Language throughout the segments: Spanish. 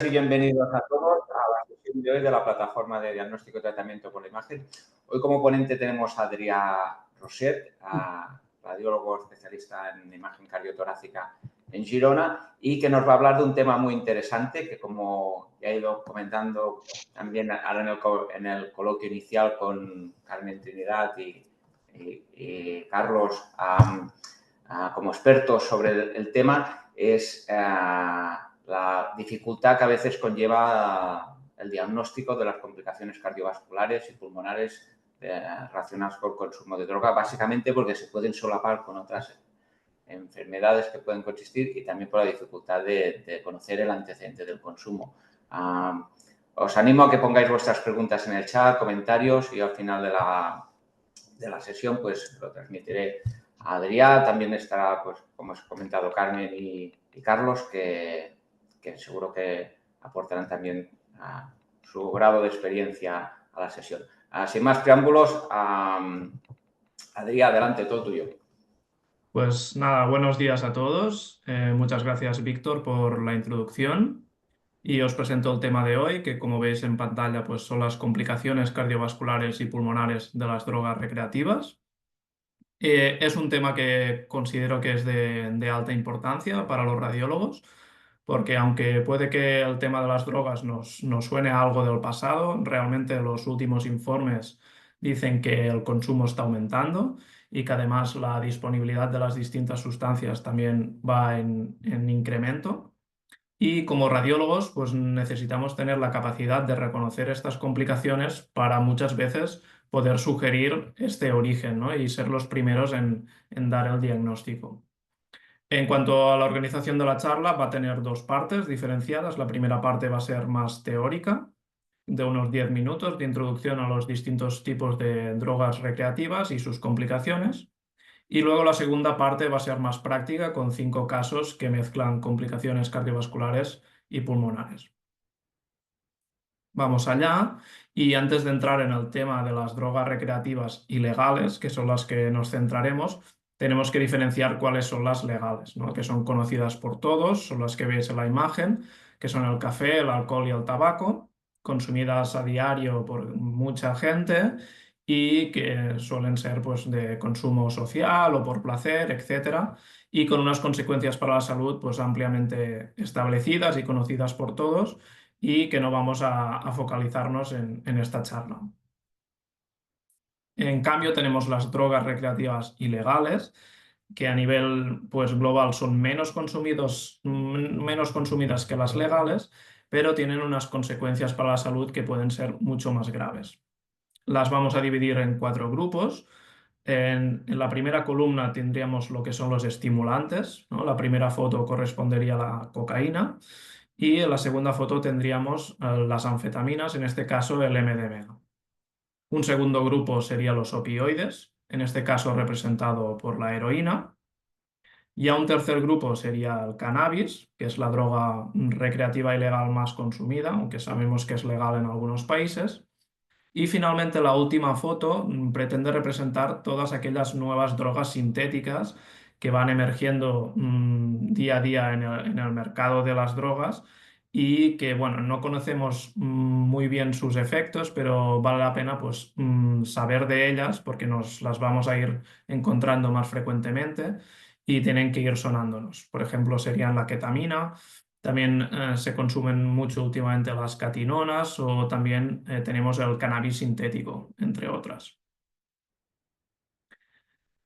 Y bienvenidos a todos a la sesión de hoy de la plataforma de diagnóstico y tratamiento por la imagen. Hoy como ponente tenemos a Adrià Roset, radiólogo especialista en imagen cardiotorácica en Girona, y que nos va a hablar de un tema muy interesante que, como ya he ido comentando también ahora en el coloquio inicial con Carmen Trinidad y Carlos como expertos sobre el tema, es la dificultad que a veces conlleva el diagnóstico de las complicaciones cardiovasculares y pulmonares relacionadas con el consumo de droga, básicamente porque se pueden solapar con otras enfermedades que pueden coexistir y también por la dificultad de conocer el antecedente del consumo. Os animo a que pongáis vuestras preguntas en el chat, comentarios, y al final de la sesión pues lo transmitiré a Adrià. También estará, pues, como os he comentado, Carmen y Carlos, que seguro que aportarán también su grado de experiencia a la sesión. Sin más preámbulos, Adrià, adelante, todo tuyo. Pues nada, buenos días a todos. Muchas gracias, Víctor, por la introducción. Y os presento el tema de hoy, que como veis en pantalla, pues son las complicaciones cardiovasculares y pulmonares de las drogas recreativas. Es un tema que considero que es de alta importancia para los radiólogos, porque aunque puede que el tema de las drogas nos suene a algo del pasado, realmente los últimos informes dicen que el consumo está aumentando y que además la disponibilidad de las distintas sustancias también va en incremento. Y como radiólogos, pues necesitamos tener la capacidad de reconocer estas complicaciones para muchas veces poder sugerir este origen, ¿no? Y ser los primeros en dar el diagnóstico. En cuanto a la organización de la charla, va a tener dos partes diferenciadas. La primera parte va a ser más teórica, de unos 10 minutos de introducción a los distintos tipos de drogas recreativas y sus complicaciones. Y luego la segunda parte va a ser más práctica, con 5 casos que mezclan complicaciones cardiovasculares y pulmonares. Vamos allá. Y antes de entrar en el tema de las drogas recreativas ilegales, que son las que nos centraremos, tenemos que diferenciar cuáles son las legales, ¿no? Que son conocidas por todos, son las que veis en la imagen, que son el café, el alcohol y el tabaco, consumidas a diario por mucha gente y que suelen ser, pues, de consumo social o por placer, etcétera, y con unas consecuencias para la salud, pues, ampliamente establecidas y conocidas por todos, y que no vamos a focalizarnos en esta charla. En cambio, tenemos las drogas recreativas ilegales, que a nivel, pues, global son menos consumidas que las legales, pero tienen unas consecuencias para la salud que pueden ser mucho más graves. Las vamos a dividir en 4 grupos. En la primera columna tendríamos lo que son los estimulantes, ¿no? La primera foto correspondería a la cocaína y en la segunda foto tendríamos las anfetaminas, en este caso el MDMA. Un segundo grupo sería los opioides, en este caso representado por la heroína. Y a un tercer grupo sería el cannabis, que es la droga recreativa ilegal más consumida, aunque sabemos que es legal en algunos países. Y finalmente la última foto pretende representar todas aquellas nuevas drogas sintéticas que van emergiendo día a día en el mercado de las drogas y que, bueno, no conocemos muy bien sus efectos, pero vale la pena, pues, saber de ellas porque nos las vamos a ir encontrando más frecuentemente y tienen que ir sonándonos. Por ejemplo, serían la ketamina. También se consumen mucho últimamente las catinonas o también tenemos el cannabis sintético, entre otras.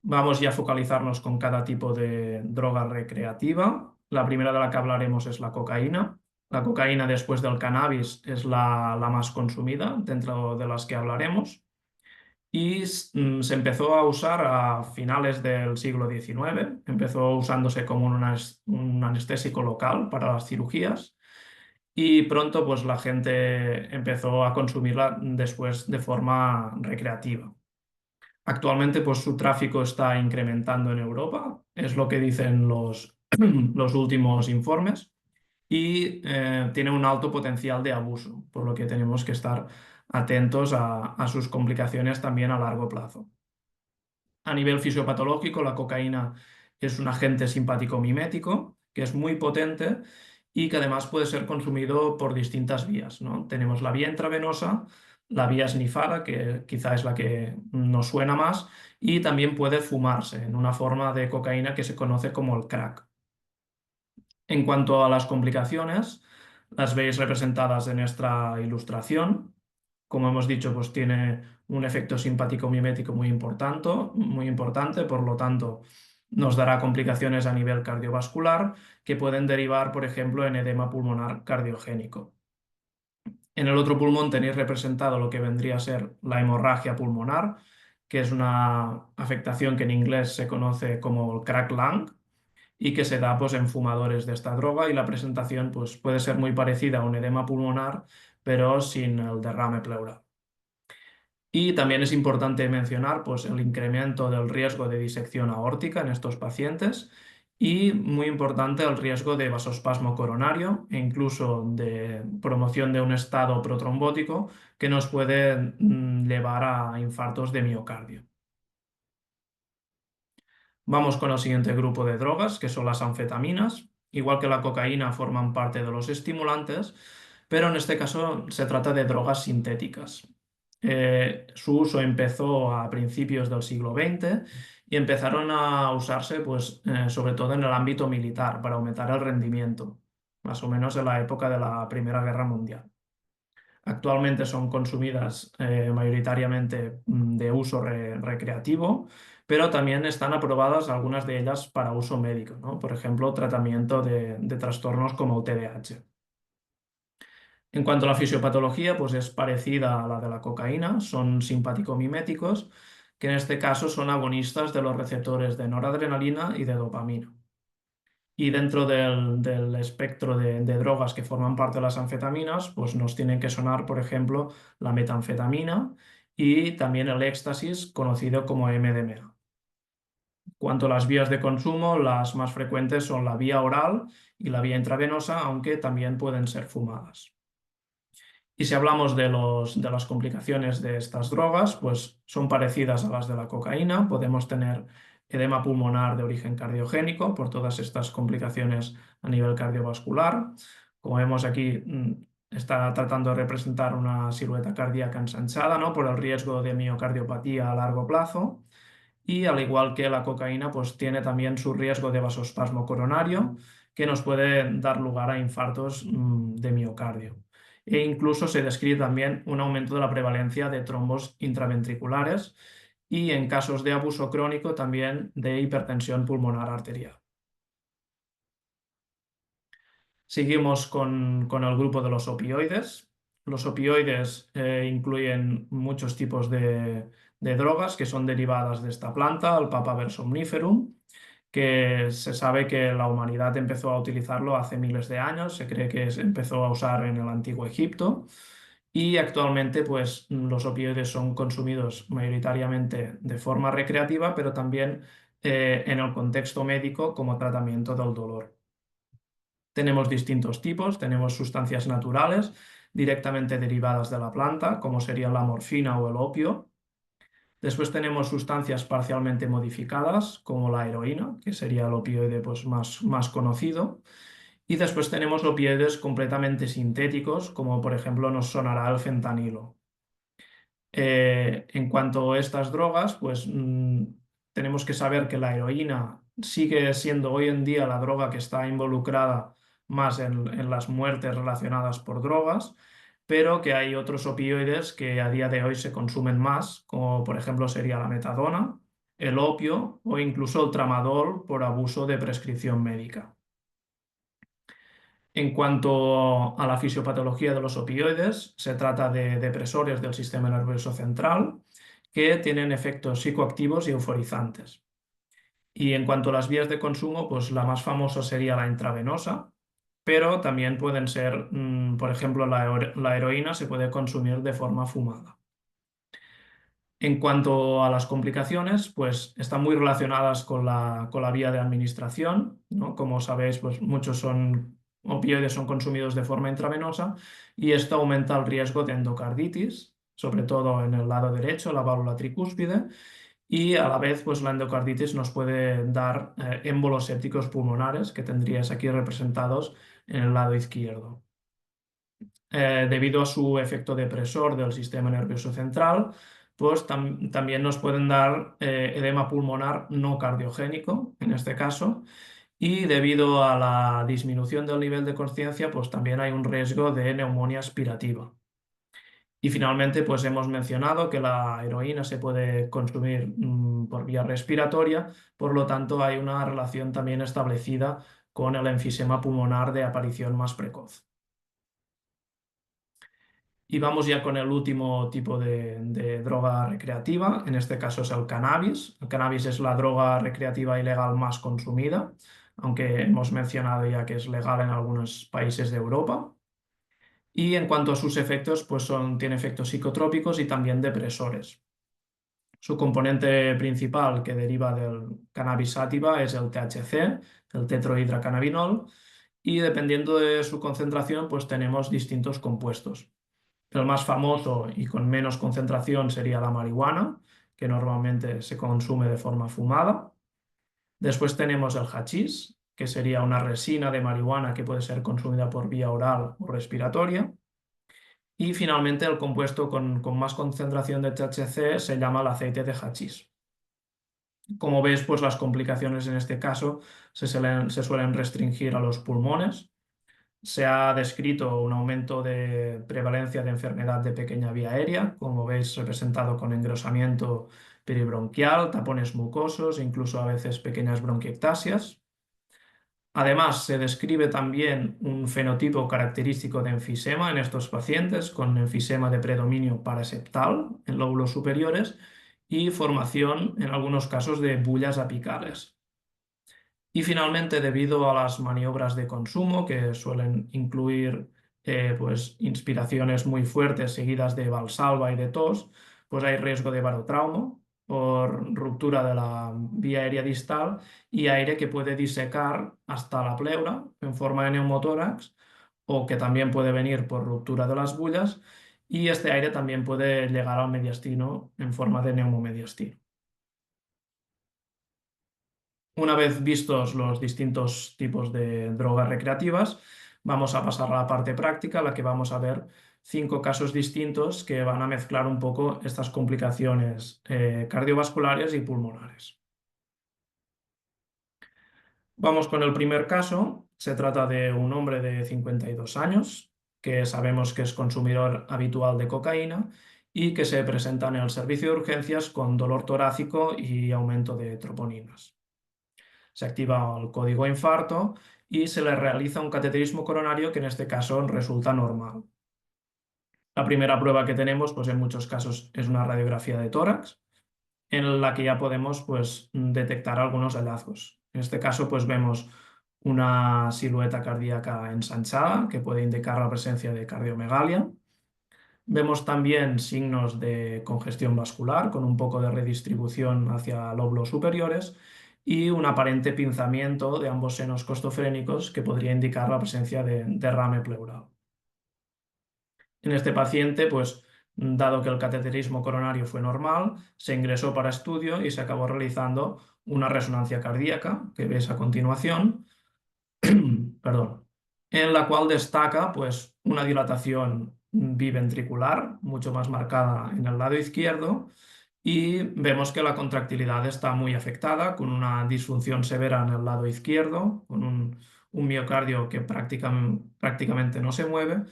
Vamos ya a focalizarnos con cada tipo de droga recreativa. La primera de la que hablaremos es la cocaína. La cocaína, después del cannabis, es la más consumida dentro de las que hablaremos. Y se empezó a usar a finales del siglo XIX. Empezó usándose como un anestésico local para las cirugías. Y pronto, pues, la gente empezó a consumirla después de forma recreativa. Actualmente, pues, su tráfico está incrementando en Europa, es lo que dicen los últimos informes, y tiene un alto potencial de abuso, por lo que tenemos que estar atentos a sus complicaciones también a largo plazo. A nivel fisiopatológico, la cocaína es un agente simpático mimético que es muy potente y que además puede ser consumido por distintas vías, ¿no? Tenemos la vía intravenosa, la vía snifada, que quizá es la que nos suena más, y también puede fumarse en una forma de cocaína que se conoce como el crack. En cuanto a las complicaciones, las veis representadas en esta ilustración. Como hemos dicho, pues tiene un efecto simpático mimético muy importante, por lo tanto, nos dará complicaciones a nivel cardiovascular que pueden derivar, por ejemplo, en edema pulmonar cardiogénico. En el otro pulmón tenéis representado lo que vendría a ser la hemorragia pulmonar, que es una afectación que en inglés se conoce como el crack lung y que se da pues, en fumadores de esta droga, y la presentación pues, puede ser muy parecida a un edema pulmonar, pero sin el derrame pleural. Y también es importante mencionar pues, el incremento del riesgo de disección aórtica en estos pacientes y, muy importante, el riesgo de vasospasmo coronario e incluso de promoción de un estado protrombótico que nos puede llevar a infartos de miocardio. Vamos con el siguiente grupo de drogas, que son las anfetaminas. Igual que la cocaína, forman parte de los estimulantes, pero en este caso se trata de drogas sintéticas. Su uso empezó a principios del siglo XX y empezaron a usarse pues, sobre todo en el ámbito militar para aumentar el rendimiento, más o menos en la época de la Primera Guerra Mundial. Actualmente son consumidas mayoritariamente de uso recreativo, pero también están aprobadas algunas de ellas para uso médico, ¿no? Por ejemplo, tratamiento de trastornos como el TDAH. En cuanto a la fisiopatología, pues es parecida a la de la cocaína, son simpático-miméticos, que en este caso son agonistas de los receptores de noradrenalina y de dopamina. Y dentro del espectro de drogas que forman parte de las anfetaminas, pues nos tienen que sonar, por ejemplo, la metanfetamina y también el éxtasis, conocido como MDMA. Cuanto a las vías de consumo, las más frecuentes son la vía oral y la vía intravenosa, aunque también pueden ser fumadas. Y si hablamos de las complicaciones de estas drogas, pues son parecidas a las de la cocaína. Podemos tener edema pulmonar de origen cardiogénico por todas estas complicaciones a nivel cardiovascular. Como vemos aquí, está tratando de representar una silueta cardíaca ensanchada, ¿no? Por el riesgo de miocardiopatía a largo plazo. Y al igual que la cocaína, pues tiene también su riesgo de vasospasmo coronario, que nos puede dar lugar a infartos de miocardio. E incluso se describe también un aumento de la prevalencia de trombos intraventriculares y, en casos de abuso crónico, también de hipertensión pulmonar arterial. Seguimos con el grupo de los opioides. Los opioides incluyen muchos tipos de drogas que son derivadas de esta planta, el Papaver somniferum, que se sabe que la humanidad empezó a utilizarlo hace miles de años. Se cree que se empezó a usar en el antiguo Egipto, y actualmente pues, los opioides son consumidos mayoritariamente de forma recreativa, pero también en el contexto médico como tratamiento del dolor. Tenemos distintos tipos, tenemos sustancias naturales directamente derivadas de la planta, como sería la morfina o el opio. Después tenemos sustancias parcialmente modificadas, como la heroína, que sería el opioide pues, más conocido. Y después tenemos opioides completamente sintéticos, como por ejemplo nos sonará el fentanilo. En cuanto a estas drogas, pues tenemos que saber que la heroína sigue siendo hoy en día la droga que está involucrada más en las muertes relacionadas por drogas, pero que hay otros opioides que a día de hoy se consumen más, como por ejemplo sería la metadona, el opio o incluso el tramadol por abuso de prescripción médica. En cuanto a la fisiopatología de los opioides, se trata de depresores del sistema nervioso central que tienen efectos psicoactivos y euforizantes. Y en cuanto a las vías de consumo, pues la más famosa sería la intravenosa, pero también pueden ser, por ejemplo, la heroína se puede consumir de forma fumada. En cuanto a las complicaciones, pues están muy relacionadas con la vía de administración, ¿no? Como sabéis, pues muchos opioides son consumidos de forma intravenosa y esto aumenta el riesgo de endocarditis, sobre todo en el lado derecho, la válvula tricúspide, y a la vez pues la endocarditis nos puede dar émbolos sépticos pulmonares, que tendríais aquí representados en el lado izquierdo. Debido a su efecto depresor del sistema nervioso central, pues también nos pueden dar edema pulmonar no cardiogénico, en este caso, y debido a la disminución del nivel de conciencia, pues también hay un riesgo de neumonía aspirativa. Y finalmente, pues hemos mencionado que la heroína se puede consumir por vía respiratoria, por lo tanto hay una relación también establecida con el enfisema pulmonar de aparición más precoz. Y vamos ya con el último tipo de droga recreativa, en este caso es el cannabis. El cannabis es la droga recreativa ilegal más consumida, aunque hemos mencionado ya que es legal en algunos países de Europa. Y en cuanto a sus efectos, pues tiene efectos psicotrópicos y también depresores. Su componente principal que deriva del cannabis sativa es el THC, el tetrohidrocannabinol, y dependiendo de su concentración, pues tenemos distintos compuestos. El más famoso y con menos concentración sería la marihuana, que normalmente se consume de forma fumada. Después tenemos el hachís, que sería una resina de marihuana que puede ser consumida por vía oral o respiratoria. Y finalmente el compuesto con más concentración de THC se llama el aceite de hachís. Como ves, pues las complicaciones en este caso se suelen restringir a los pulmones. Se ha descrito un aumento de prevalencia de enfermedad de pequeña vía aérea, como veis representado con engrosamiento peribronquial, tapones mucosos e incluso a veces pequeñas bronquiectasias. Además, se describe también un fenotipo característico de enfisema en estos pacientes, con enfisema de predominio paraseptal en lóbulos superiores y formación en algunos casos de bullas apicales. Y finalmente, debido a las maniobras de consumo, que suelen incluir pues, inspiraciones muy fuertes seguidas de valsalva y de tos, pues hay riesgo de barotrauma por ruptura de la vía aérea distal y aire que puede disecar hasta la pleura en forma de neumotórax o que también puede venir por ruptura de las bullas y este aire también puede llegar al mediastino en forma de neumomediastino. Una vez vistos los distintos tipos de drogas recreativas, vamos a pasar a la parte práctica, en la que vamos a ver 5 casos distintos que van a mezclar un poco estas complicaciones cardiovasculares y pulmonares. Vamos con el primer caso. Se trata de un hombre de 52 años que sabemos que es consumidor habitual de cocaína y que se presenta en el servicio de urgencias con dolor torácico y aumento de troponinas. Se activa el código infarto y se le realiza un cateterismo coronario que en este caso resulta normal. La primera prueba que tenemos, pues en muchos casos, es una radiografía de tórax, en la que ya podemos pues, detectar algunos hallazgos. En este caso, pues vemos una silueta cardíaca ensanchada que puede indicar la presencia de cardiomegalia. Vemos también signos de congestión vascular con un poco de redistribución hacia lóbulos superiores y un aparente pinzamiento de ambos senos costofrénicos que podría indicar la presencia de derrame pleural. En este paciente, pues, dado que el cateterismo coronario fue normal, se ingresó para estudio y se acabó realizando una resonancia cardíaca, que ves a continuación, perdón, en la cual destaca pues, una dilatación biventricular mucho más marcada en el lado izquierdo y vemos que la contractilidad está muy afectada, con una disfunción severa en el lado izquierdo, con un miocardio que prácticamente no se mueve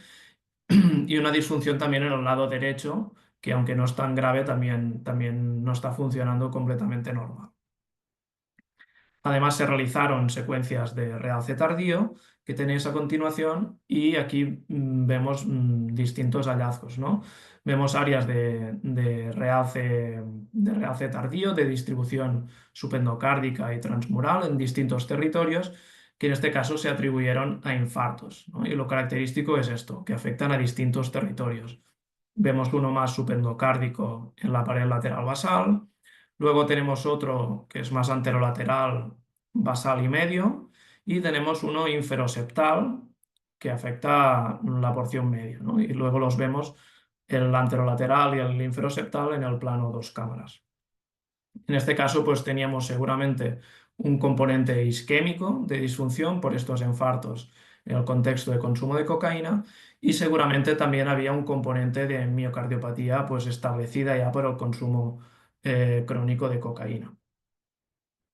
y una disfunción también en el lado derecho, que aunque no es tan grave, también no está funcionando completamente normal. Además, se realizaron secuencias de realce tardío que tenéis a continuación y aquí vemos distintos hallazgos, ¿no? Vemos áreas de realce tardío, de distribución subendocárdica y transmural en distintos territorios que en este caso se atribuyeron a infartos, ¿no? Y lo característico es esto, que afectan a distintos territorios. Vemos uno más subendocárdico en la pared lateral basal. Luego tenemos otro que es más anterolateral, basal y medio. Y tenemos uno inferoseptal que afecta la porción media, ¿no? Y luego los vemos el anterolateral y el inferoseptal en el plano dos cámaras. En este caso, pues teníamos seguramente un componente isquémico de disfunción por estos infartos en el contexto de consumo de cocaína y seguramente también había un componente de miocardiopatía pues establecida ya por el consumo crónico de cocaína.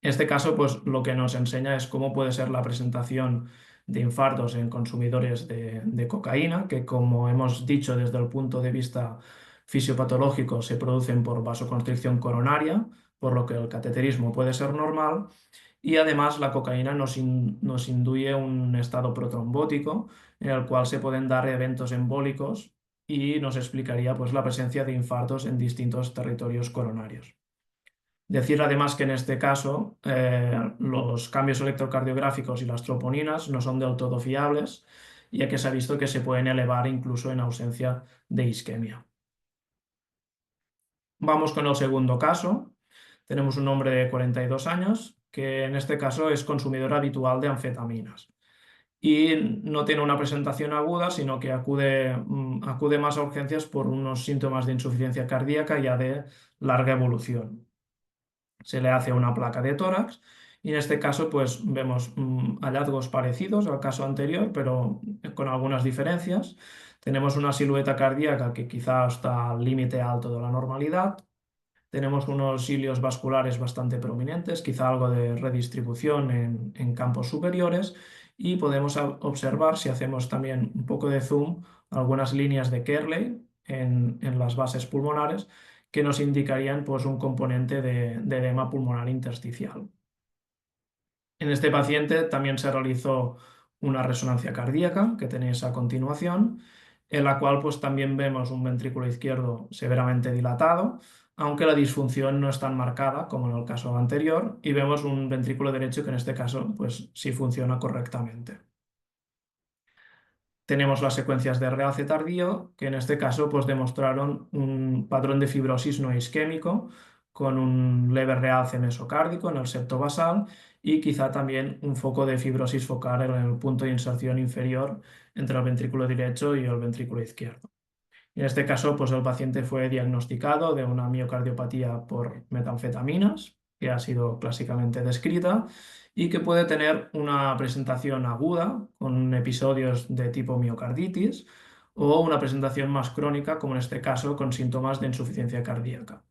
Este caso, pues lo que nos enseña es cómo puede ser la presentación de infartos en consumidores de cocaína, que como hemos dicho desde el punto de vista fisiopatológico se producen por vasoconstricción coronaria, por lo que el cateterismo puede ser normal, y además la cocaína nos induye un estado protrombótico en el cual se pueden dar eventos embólicos y nos explicaría pues la presencia de infartos en distintos territorios coronarios. Decir además que en este caso los cambios electrocardiográficos y las troponinas no son del todo fiables, ya que se ha visto que se pueden elevar incluso en ausencia de isquemia. Vamos con el segundo caso. Tenemos un hombre de 42 años que en este caso es consumidor habitual de anfetaminas y no tiene una presentación aguda, sino que acude más a urgencias por unos síntomas de insuficiencia cardíaca ya de larga evolución. Se le hace una placa de tórax y en este caso pues vemos hallazgos parecidos al caso anterior, pero con algunas diferencias. Tenemos una silueta cardíaca que quizá está al límite alto de la normalidad. Tenemos unos cilios vasculares bastante prominentes, quizá algo de redistribución en campos superiores y podemos observar, si hacemos también un poco de zoom, algunas líneas de Kerley en las bases pulmonares que nos indicarían pues, un componente de edema pulmonar intersticial. En este paciente también se realizó una resonancia cardíaca, que tenéis a continuación, en la cual pues, también vemos un ventrículo izquierdo severamente dilatado, aunque la disfunción no es tan marcada como en el caso anterior, y vemos un ventrículo derecho que en este caso pues, sí funciona correctamente. Tenemos las secuencias de realce tardío, que en este caso pues, demostraron un patrón de fibrosis no isquémico con un leve realce mesocárdico en el septo basal y quizá también un foco de fibrosis focal en el punto de inserción inferior entre el ventrículo derecho y el ventrículo izquierdo. En este caso, pues el paciente fue diagnosticado de una miocardiopatía por metanfetaminas, que ha sido clásicamente descrita, y que puede tener una presentación aguda con episodios de tipo miocarditis o una presentación más crónica, como en este caso, con síntomas de insuficiencia cardíaca.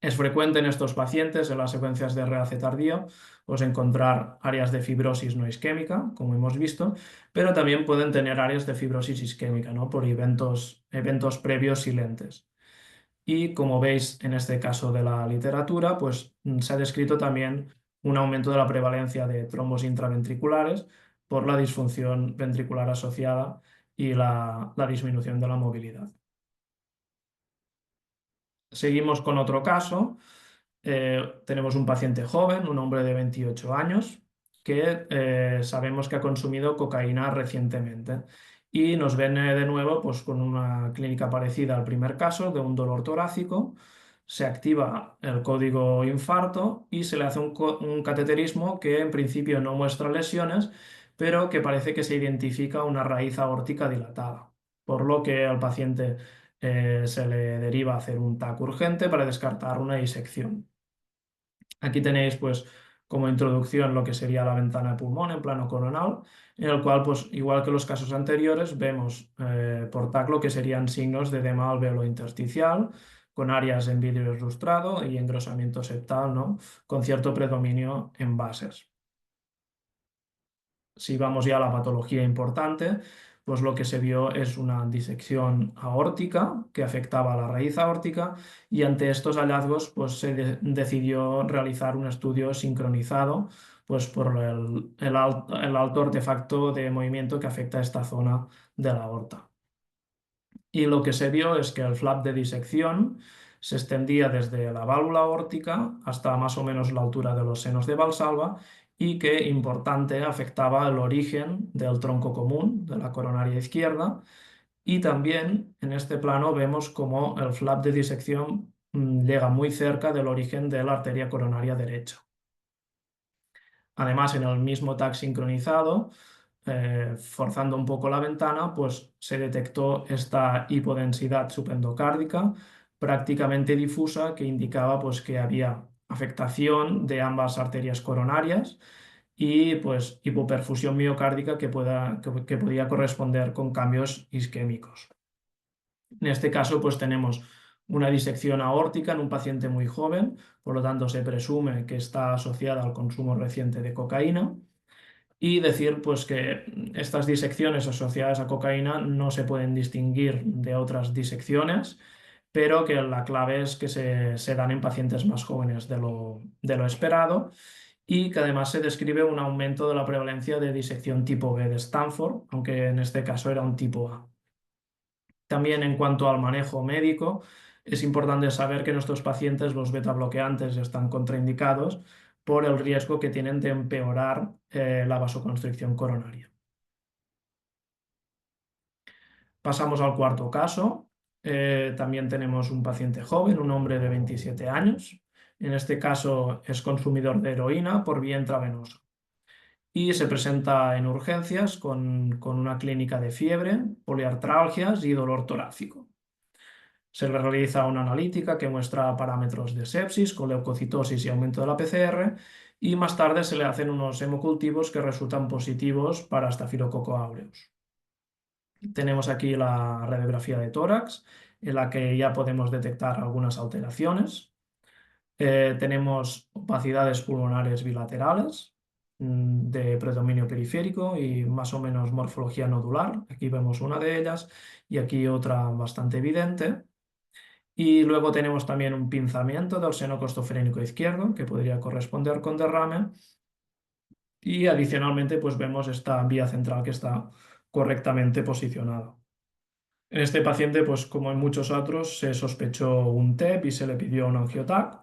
Es frecuente en estos pacientes, en las secuencias de realce tardío, pues encontrar áreas de fibrosis no isquémica, como hemos visto, pero también pueden tener áreas de fibrosis isquémica, ¿no? Por eventos previos silentes. Y como veis en este caso de la literatura, pues se ha descrito también un aumento de la prevalencia de trombos intraventriculares por la disfunción ventricular asociada y la disminución de la movilidad. Seguimos con otro caso. Tenemos un paciente joven, un hombre de 28 años, que sabemos que ha consumido cocaína recientemente y nos viene de nuevo pues, con una clínica parecida al primer caso, de un dolor torácico. Se activa el código infarto y se le hace un cateterismo que en principio no muestra lesiones, pero que parece que se identifica una raíz aórtica dilatada, por lo que al paciente se le deriva a hacer un TAC urgente para descartar una disección. Aquí tenéis, pues, como introducción lo que sería la ventana de pulmón en plano coronal, en el cual, pues, igual que los casos anteriores, vemos por TAC lo que serían signos de edema alveolo intersticial, con áreas en vidrio lustrado y engrosamiento septal, ¿no? Con cierto predominio en bases. Si vamos ya a la patología importante, pues lo que se vio es una disección aórtica que afectaba a la raíz aórtica y ante estos hallazgos pues se decidió realizar un estudio sincronizado pues por el alto artefacto de movimiento que afecta a esta zona de la aorta. Y lo que se vio es que el flap de disección se extendía desde la válvula aórtica hasta más o menos la altura de los senos de Valsalva y que, importante, afectaba el origen del tronco común de la coronaria izquierda. Y también en este plano vemos como el flap de disección llega muy cerca del origen de la arteria coronaria derecha. Además, en el mismo TAC sincronizado, forzando un poco la ventana, pues se detectó esta hipodensidad subendocárdica prácticamente difusa que indicaba pues, que había afectación de ambas arterias coronarias y pues hipoperfusión miocárdica que podía corresponder con cambios isquémicos. En este caso, pues tenemos una disección aórtica en un paciente muy joven, por lo tanto se presume que está asociada al consumo reciente de cocaína. Y decir pues que estas disecciones asociadas a cocaína no se pueden distinguir de otras disecciones, pero que la clave es que se dan en pacientes más jóvenes de lo esperado y que además se describe un aumento de la prevalencia de disección tipo B de Stanford, aunque en este caso era un tipo A. También en cuanto al manejo médico, es importante saber que en estos pacientes los beta bloqueantes están contraindicados por el riesgo que tienen de empeorar la vasoconstricción coronaria. Pasamos al cuarto caso. También tenemos un paciente joven, un hombre de 27 años. En este caso es consumidor de heroína por vía intravenosa y se presenta en urgencias con una clínica de fiebre, poliartralgias y dolor torácico. Se le realiza una analítica que muestra parámetros de sepsis con leucocitosis y aumento de la PCR y más tarde se le hacen unos hemocultivos que resultan positivos para Staphylococcus aureus. Tenemos aquí la radiografía de tórax en la que ya podemos detectar algunas alteraciones. Tenemos opacidades pulmonares bilaterales de predominio periférico y más o menos morfología nodular. Aquí vemos una de ellas y aquí otra bastante evidente. Y luego tenemos también un pinzamiento del seno costofrénico izquierdo que podría corresponder con derrame. Y adicionalmente pues vemos esta vía central que está correctamente posicionada. En este paciente, pues como en muchos otros, se sospechó un TEP y se le pidió un angioTAC.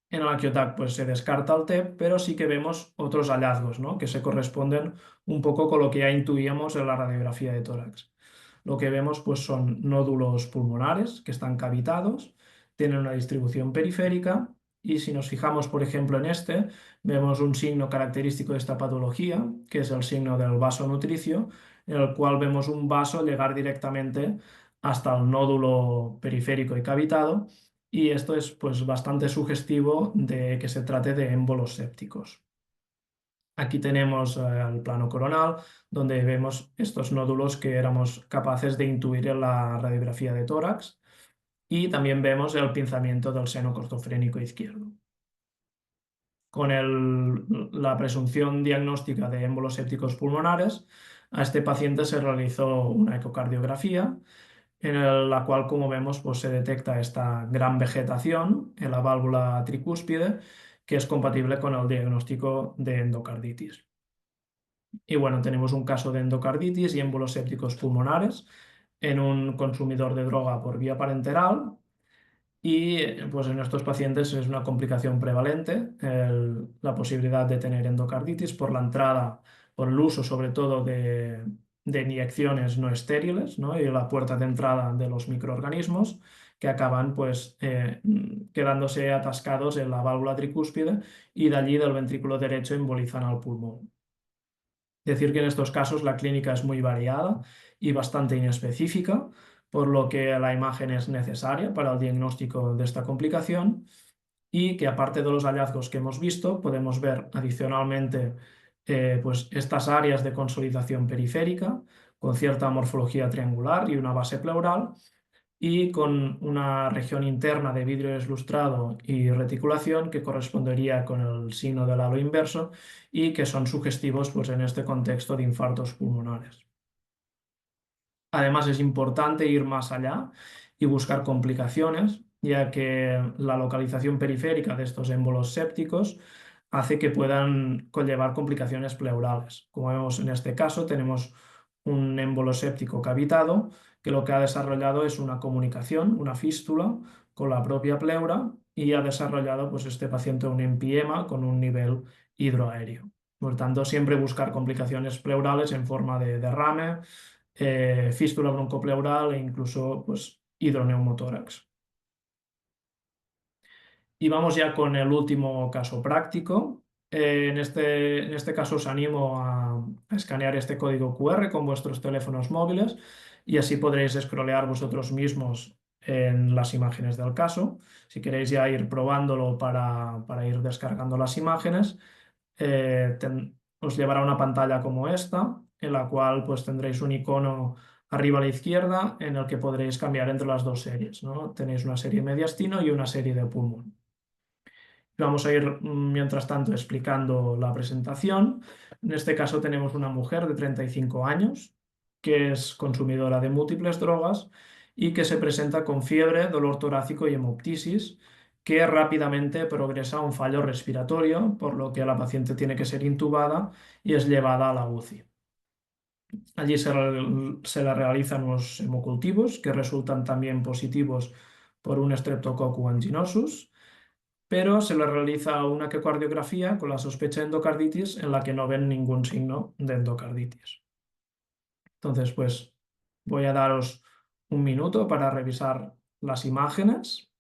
En el angioTAC pues se descarta el TEP, pero sí que vemos otros hallazgos, ¿no? Que se corresponden un poco con lo que ya intuíamos en la radiografía de tórax. Lo que vemos pues son nódulos pulmonares que están cavitados, tienen una distribución periférica y si nos fijamos por ejemplo en este, vemos un signo característico de esta patología, que es el signo del vaso nutricio, en el cual vemos un vaso llegar directamente hasta el nódulo periférico y cavitado y esto es pues bastante sugestivo de que se trate de émbolos sépticos. Aquí tenemos el plano coronal, donde vemos estos nódulos que éramos capaces de intuir en la radiografía de tórax y también vemos el pinzamiento del seno costofrénico izquierdo. Con la presunción diagnóstica de émbolos sépticos pulmonares, a este paciente se realizó una ecocardiografía en la cual, como vemos, pues se detecta esta gran vegetación en la válvula tricúspide que es compatible con el diagnóstico de endocarditis. Y bueno, tenemos un caso de endocarditis y émbolos sépticos pulmonares en un consumidor de droga por vía parenteral y pues en estos pacientes es una complicación prevalente la posibilidad de tener endocarditis por la entrada, por el uso sobre todo de inyecciones no estériles, ¿no? Y la puerta de entrada de los microorganismos que acaban pues quedándose atascados en la válvula tricúspide y de allí del ventrículo derecho embolizan al pulmón. Decir que en estos casos la clínica es muy variada y bastante inespecífica, por lo que la imagen es necesaria para el diagnóstico de esta complicación y que aparte de los hallazgos que hemos visto, podemos ver adicionalmente pues estas áreas de consolidación periférica con cierta morfología triangular y una base pleural y con una región interna de vidrio deslustrado y reticulación que correspondería con el signo del halo inverso y que son sugestivos pues, en este contexto de infartos pulmonares. Además, es importante ir más allá y buscar complicaciones, ya que la localización periférica de estos émbolos sépticos hace que puedan conllevar complicaciones pleurales. Como vemos en este caso, tenemos un émbolo séptico cavitado que lo que ha desarrollado es una comunicación, una fístula con la propia pleura y ha desarrollado pues, este paciente un empiema con un nivel hidroaéreo. Por tanto, siempre buscar complicaciones pleurales en forma de derrame, fístula broncopleural e incluso pues, hidroneumotórax. Y vamos ya con el último caso práctico. En este caso os animo a escanear este código QR con vuestros teléfonos móviles y así podréis scrollear vosotros mismos en las imágenes del caso. Si queréis ya ir probándolo para ir descargando las imágenes, os llevará a una pantalla como esta, en la cual pues tendréis un icono arriba a la izquierda en el que podréis cambiar entre las dos series, ¿no? Tenéis una serie mediastino y una serie de pulmón. Vamos a ir, mientras tanto, explicando la presentación. En este caso tenemos una mujer de 35 años que es consumidora de múltiples drogas y que se presenta con fiebre, dolor torácico y hemoptisis, que rápidamente progresa a un fallo respiratorio, por lo que la paciente tiene que ser intubada y es llevada a la UCI. Allí se le realizan unos hemocultivos que resultan también positivos por un Streptococcus anginosus, pero se le realiza una ecocardiografía con la sospecha de endocarditis en la que no ven ningún signo de endocarditis. Entonces, pues voy a daros un minuto para revisar las imágenes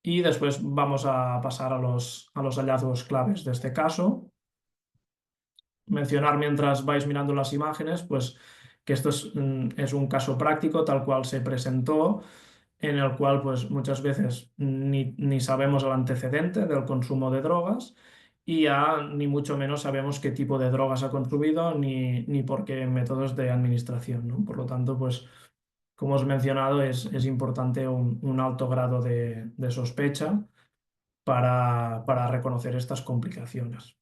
y después vamos a pasar a los hallazgos claves de este caso. Mencionar mientras vais mirando las imágenes, pues que esto es un caso práctico tal cual se presentó, en el cual pues muchas veces ni sabemos el antecedente del consumo de drogas y ya ni mucho menos sabemos qué tipo de drogas ha consumido ni por qué métodos de administración, ¿no? Por lo tanto, pues como os he mencionado, es importante un alto grado de sospecha para reconocer estas complicaciones.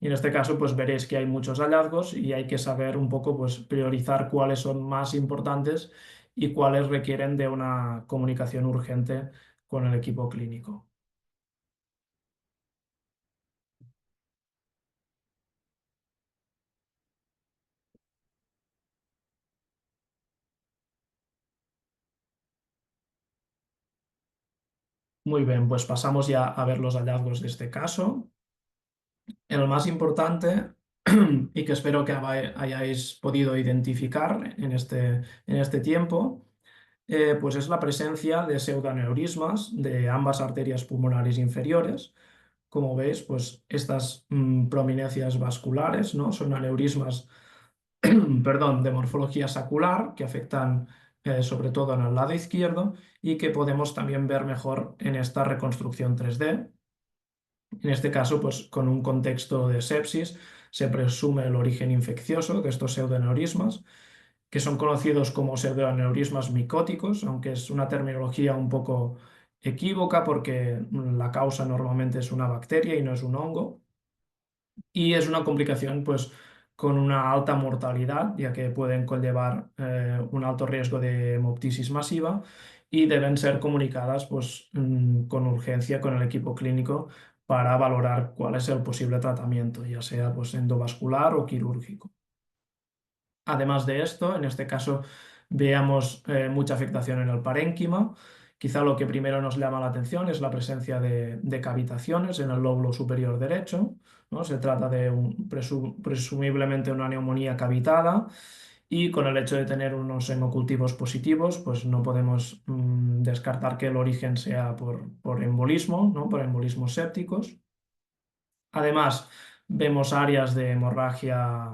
Y en este caso, pues veréis que hay muchos hallazgos y hay que saber un poco, pues priorizar cuáles son más importantes y cuáles requieren de una comunicación urgente con el equipo clínico. Muy bien, pues pasamos ya a ver los hallazgos de este caso. El más importante y que espero que hayáis podido identificar en este tiempo, pues es la presencia de pseudoaneurismas de ambas arterias pulmonares inferiores. Como veis, pues estas prominencias vasculares, ¿no? Son aneurismas perdón, de morfología sacular que afectan sobre todo en el lado izquierdo y que podemos también ver mejor en esta reconstrucción 3D. En este caso, pues con un contexto de sepsis, se presume el origen infeccioso de estos pseudoaneurismas, que son conocidos como pseudoaneurismas micóticos, aunque es una terminología un poco equívoca porque la causa normalmente es una bacteria y no es un hongo. Y es una complicación pues con una alta mortalidad, ya que pueden conllevar un alto riesgo de hemoptisis masiva y deben ser comunicadas pues, con urgencia con el equipo clínico para valorar cuál es el posible tratamiento, ya sea pues, endovascular o quirúrgico. Además de esto, en este caso veamos mucha afectación en el parénquima. Quizá lo que primero nos llama la atención es la presencia de cavitaciones en el lóbulo superior derecho, ¿no? Se trata de presumiblemente una neumonía cavitada y con el hecho de tener unos hemocultivos positivos, pues no podemos descartar que el origen sea por embolismo, ¿no? Por embolismos sépticos. Además, vemos áreas de hemorragia,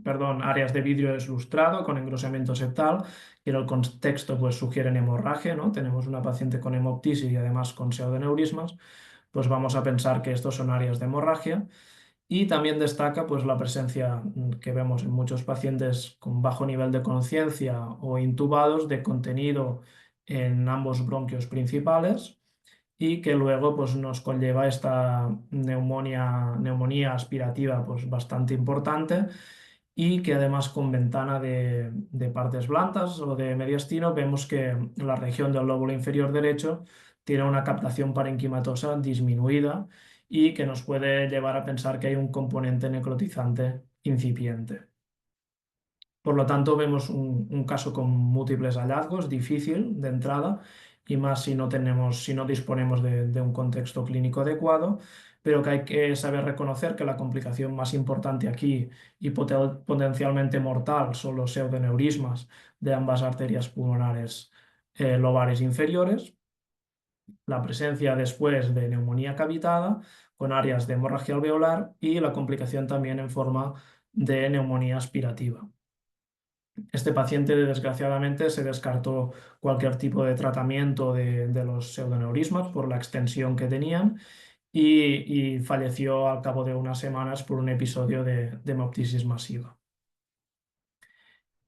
perdón, áreas de vidrio deslustrado con engrosamiento septal, que en el contexto pues, sugieren hemorragia, ¿no? Tenemos una paciente con hemoptisis y además con pseudoneurismas, pues vamos a pensar que estos son áreas de hemorragia. Y también destaca pues, la presencia que vemos en muchos pacientes con bajo nivel de conciencia o intubados de contenido en ambos bronquios principales y que luego pues, nos conlleva esta neumonía aspirativa pues, bastante importante y que además con ventana de partes blandas o de mediastino vemos que la región del lóbulo inferior derecho tiene una captación parenquimatosa disminuida y que nos puede llevar a pensar que hay un componente necrotizante incipiente. Por lo tanto, vemos un caso con múltiples hallazgos, difícil de entrada, y más si no disponemos de un contexto clínico adecuado, pero que hay que saber reconocer que la complicación más importante aquí y potencialmente mortal son los pseudoneurismas de ambas arterias pulmonares lobares inferiores, la presencia después de neumonía cavitada con áreas de hemorragia alveolar y la complicación también en forma de neumonía aspirativa. Este paciente, desgraciadamente, se descartó cualquier tipo de tratamiento de los pseudoneurismas por la extensión que tenían y falleció al cabo de unas semanas por un episodio de hemoptisis masiva.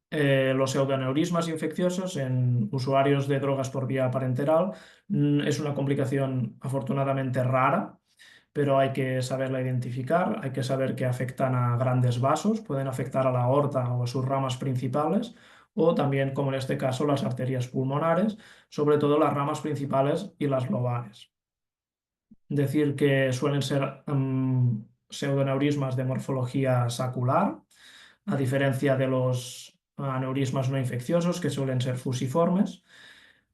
Los pseudoneurismas infecciosos en usuarios de drogas por vía parenteral es una complicación afortunadamente rara, pero hay que saberla identificar, hay que saber que afectan a grandes vasos, pueden afectar a la aorta o a sus ramas principales, o también, como en este caso, las arterias pulmonares, sobre todo las ramas principales y las lobales. Decir que suelen ser pseudoneurismas de morfología sacular, a diferencia de los aneurismas no infecciosos, que suelen ser fusiformes,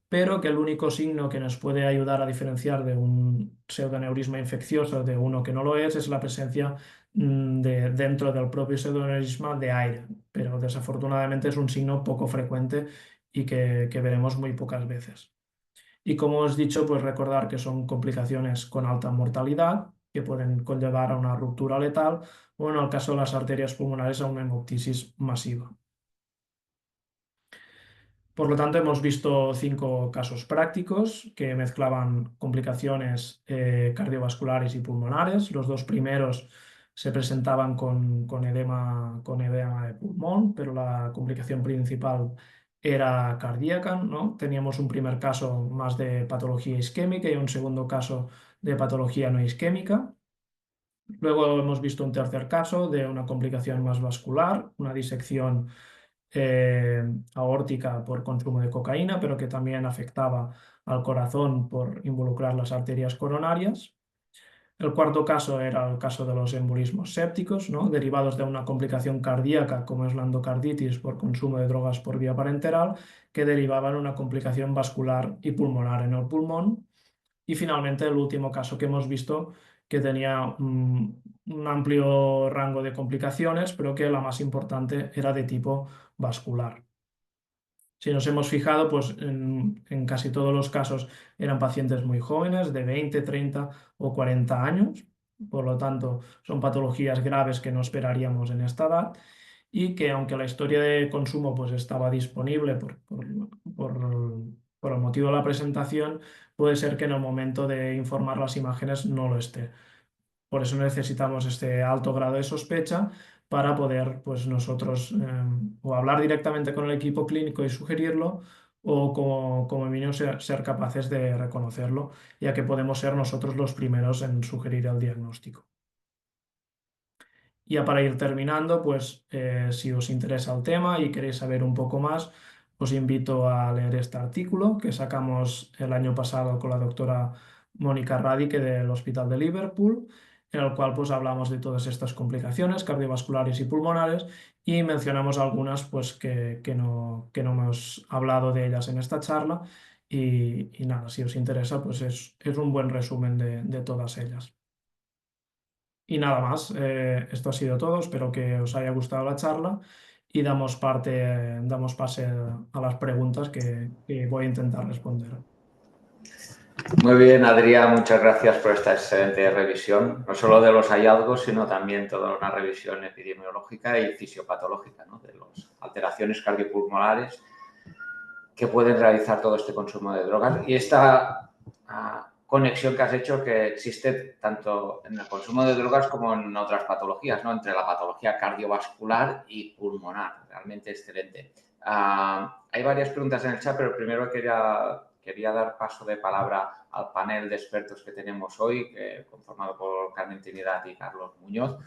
pero que el único signo que nos puede ayudar a diferenciar de un pseudoneurisma infeccioso de uno que no lo es la presencia dentro del propio pseudoneurisma de aire, pero desafortunadamente es un signo poco frecuente y que veremos muy pocas veces. Y como os he dicho, pues recordar que son complicaciones con alta mortalidad, que pueden conllevar a una ruptura letal o en el caso de las arterias pulmonares a una hemoptisis masiva. Por lo tanto, hemos visto 5 casos prácticos que mezclaban complicaciones cardiovasculares y pulmonares. Los 2 primeros se presentaban con edema de pulmón, pero la complicación principal era cardíaca, ¿no? Teníamos un primer caso más de patología isquémica y un segundo caso de patología no isquémica. Luego hemos visto un tercer caso de una complicación más vascular, una disección aórtica por consumo de cocaína, pero que también afectaba al corazón por involucrar las arterias coronarias. El cuarto caso era el caso de los embolismos sépticos, ¿no? Derivados de una complicación cardíaca como es la endocarditis por consumo de drogas por vía parenteral, que derivaban en una complicación vascular y pulmonar en el pulmón. Y finalmente el último caso que hemos visto que tenía un amplio rango de complicaciones, pero que la más importante era de tipo vascular. Si nos hemos fijado, pues en casi todos los casos eran pacientes muy jóvenes, de 20, 30 o 40 años. Por lo tanto, son patologías graves que no esperaríamos en esta edad y que aunque la historia de consumo pues, estaba disponible por el motivo de la presentación, puede ser que en el momento de informar las imágenes no lo esté. Por eso necesitamos este alto grado de sospecha para poder, pues nosotros, o hablar directamente con el equipo clínico y sugerirlo, o como mínimo ser capaces de reconocerlo, ya que podemos ser nosotros los primeros en sugerir el diagnóstico. Ya para ir terminando, pues si os interesa el tema y queréis saber un poco más, os invito a leer este artículo que sacamos el año pasado con la doctora Mónica Radique del Hospital de Liverpool, en el cual pues hablamos de todas estas complicaciones cardiovasculares y pulmonares y mencionamos algunas pues que no hemos hablado de ellas en esta charla y nada, si os interesa pues es un buen resumen de todas ellas. Y nada más, esto ha sido todo. Espero que os haya gustado la charla y damos pase a las preguntas que voy a intentar responder. Muy bien, Adrián, muchas gracias por esta excelente revisión, no solo de los hallazgos, sino también toda una revisión epidemiológica y fisiopatológica, ¿no? De las alteraciones cardiopulmonares que pueden realizar todo este consumo de drogas. Y esta conexión que has hecho que existe tanto en el consumo de drogas como en otras patologías, ¿no? Entre la patología cardiovascular y pulmonar. Realmente excelente. Hay varias preguntas en el chat, pero primero quería dar paso de palabra al panel de expertos que tenemos hoy, conformado por Carmen Trinidad y Carlos Muñoz,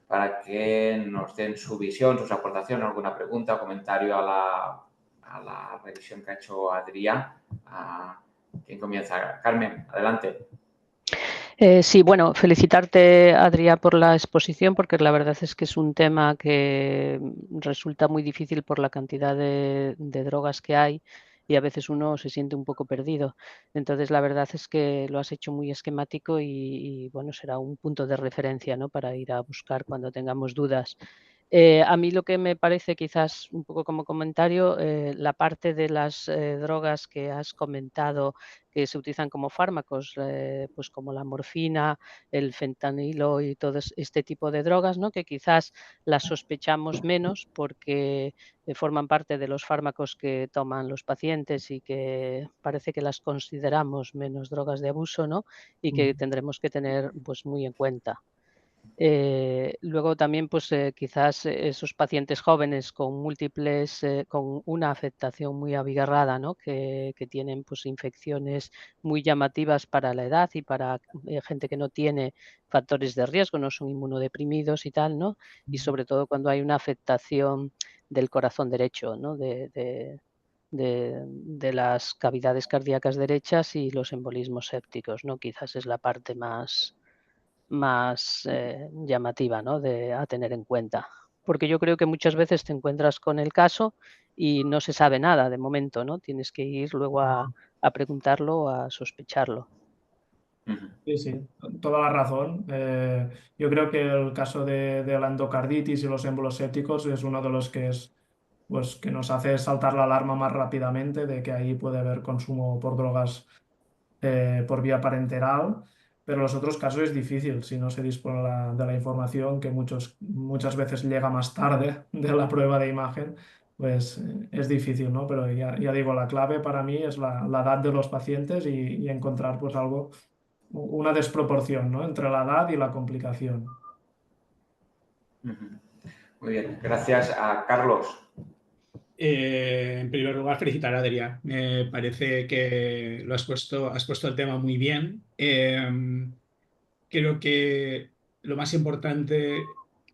para que nos den su visión, sus aportaciones, alguna pregunta o comentario a la revisión que ha hecho Adrián. ¿Quién comienza? Carmen, adelante. Sí, bueno, felicitarte, Adrián, por la exposición, porque la verdad es que es un tema que resulta muy difícil por la cantidad de drogas que hay y a veces uno se siente un poco perdido. Entonces, la verdad es que lo has hecho muy esquemático y bueno, será un punto de referencia, ¿no? Para ir a buscar cuando tengamos dudas. A mí lo que me parece, quizás un poco como comentario, la parte de las drogas que has comentado que se utilizan como fármacos, pues como la morfina, el fentanilo y todo este tipo de drogas, ¿no? Que quizás las sospechamos menos porque forman parte de los fármacos que toman los pacientes y que parece que las consideramos menos drogas de abuso, ¿no? Y que tendremos que tener pues muy en cuenta. Luego también, pues quizás esos pacientes jóvenes con múltiples, con una afectación muy abigarrada, ¿no? Que tienen pues infecciones muy llamativas para la edad y para gente que no tiene factores de riesgo, no son inmunodeprimidos y tal, ¿no? Y sobre todo cuando hay una afectación del corazón derecho, ¿no? De las cavidades cardíacas derechas y los embolismos sépticos, ¿no? Quizás es la parte más llamativa, ¿no? A tener en cuenta. Porque yo creo que muchas veces te encuentras con el caso y no se sabe nada de momento, ¿no? Tienes que ir luego a preguntarlo o a sospecharlo. Sí, sí, toda la razón. Yo creo que el caso de la endocarditis y los émbolos sépticos es uno de los que pues, que nos hace saltar la alarma más rápidamente de que ahí puede haber consumo por drogas por vía parenteral, pero los otros casos es difícil si no se dispone de la información que muchas veces llega más tarde de la prueba de imagen, pues es difícil, ¿no? Pero ya digo, la clave para mí es la edad de los pacientes y encontrar pues algo, una desproporción, ¿no? Entre la edad y la complicación. Muy bien, gracias a Carlos. En primer lugar, felicitar a Adrià. Me parece que has puesto el tema muy bien. Creo que lo más importante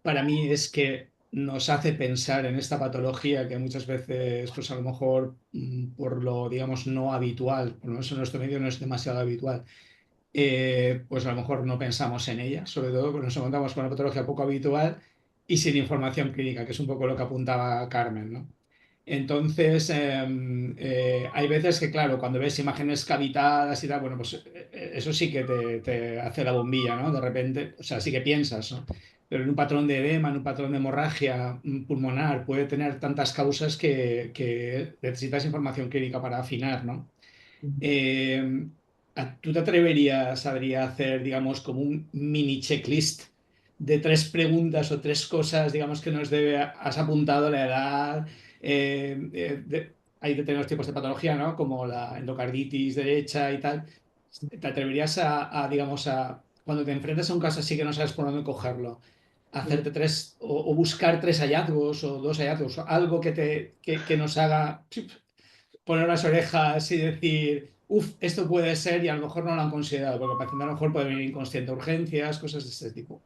para mí es que nos hace pensar en esta patología que muchas veces, pues a lo mejor por lo, digamos, no habitual, por lo menos en nuestro medio no es demasiado habitual, pues a lo mejor no pensamos en ella, sobre todo porque nos encontramos con una patología poco habitual y sin información clínica, que es un poco lo que apuntaba Carmen, ¿no? Entonces, hay veces que, claro, cuando ves imágenes cavitadas y tal, bueno, pues eso sí que te hace la bombilla, ¿no? De repente, o sea, sí que piensas, ¿no? Pero en un patrón de edema, en un patrón de hemorragia pulmonar, puede tener tantas causas que necesitas información clínica para afinar, ¿no? Eh, ¿Tú te atreverías, Adrià, a hacer, digamos, como un mini checklist de 3 preguntas o 3 cosas, digamos, que nos debe, has apuntado la edad, hay determinados tipos de patología, ¿no? Como la endocarditis derecha y tal. ¿Te atreverías digamos, cuando te enfrentas a un caso así que no sabes por dónde cogerlo, a hacerte o buscar 3 hallazgos o 2 hallazgos, o algo que nos haga poner las orejas y decir, uff, esto puede ser y a lo mejor no lo han considerado, porque el paciente a lo mejor puede venir inconsciente a urgencias, cosas de este tipo?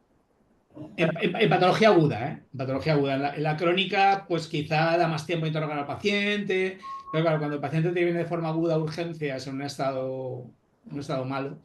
En patología aguda, ¿eh? En patología aguda. En la crónica, pues quizá da más tiempo a interrogar al paciente, pero claro, cuando el paciente te viene de forma aguda a urgencias en un estado malo.